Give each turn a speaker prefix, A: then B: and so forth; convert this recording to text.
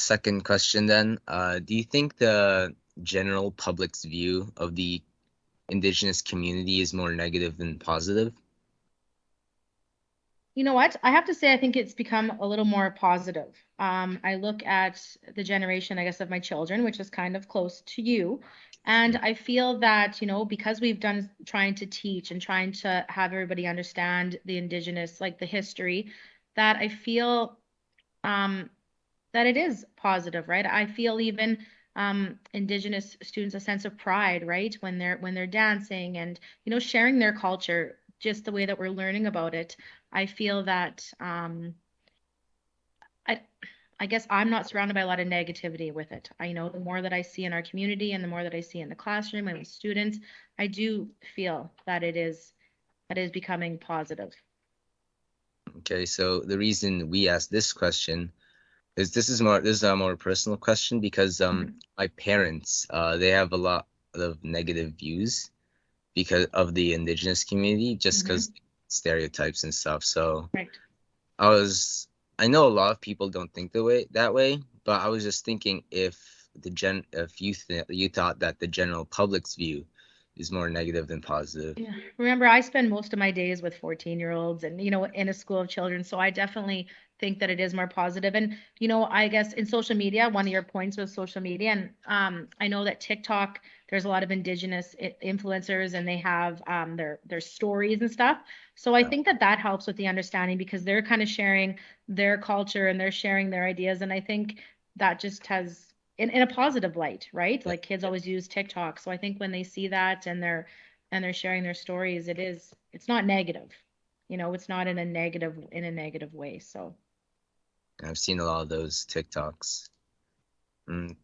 A: second question then. Do you think the general public's view of the indigenous community is more negative than positive?
B: You know what? I have to say, I think it's become a little more positive. I look at the generation, I guess, of my children, which is kind of close to you. And I feel that, because we've done trying to teach and trying to have everybody understand the indigenous, like the history, that I feel um, that it is positive, right? I feel even indigenous students a sense of pride, right? When they're dancing and sharing their culture, just the way that we're learning about it. I feel that I I guess I'm not surrounded by a lot of negativity with it. I know the more that I see in our community and the more that I see in the classroom and with students, I do feel that is becoming positive.
A: Okay, so the reason we asked this question is this is a more personal question because
B: Mhm.
A: my parents they have a lot of negative views because of the indigenous community just because
B: Mhm.
A: stereotypes and stuff. So
B: Right.
A: I was I know a lot of people don't think the way that way, but I was just thinking if you thought that the general public's view is more negative than positive.
B: Yeah. Remember, I spend most of my days with 14-year-olds and, in a school of children. So I definitely think that it is more positive. And, I guess in social media, one of your points was social media. And I know that TikTok, there's a lot of indigenous influencers and they have their stories and stuff. So I
A: Yeah.
B: think that that helps with the understanding because they're kind of sharing their culture and they're sharing their ideas. And I think that just has in a positive light, right?
A: Yeah.
B: Like kids always use TikTok. So I think when they see that and they're sharing their stories, it's not negative. It's not in a negative way. So
A: I've seen a lot of those TikToks. Mm.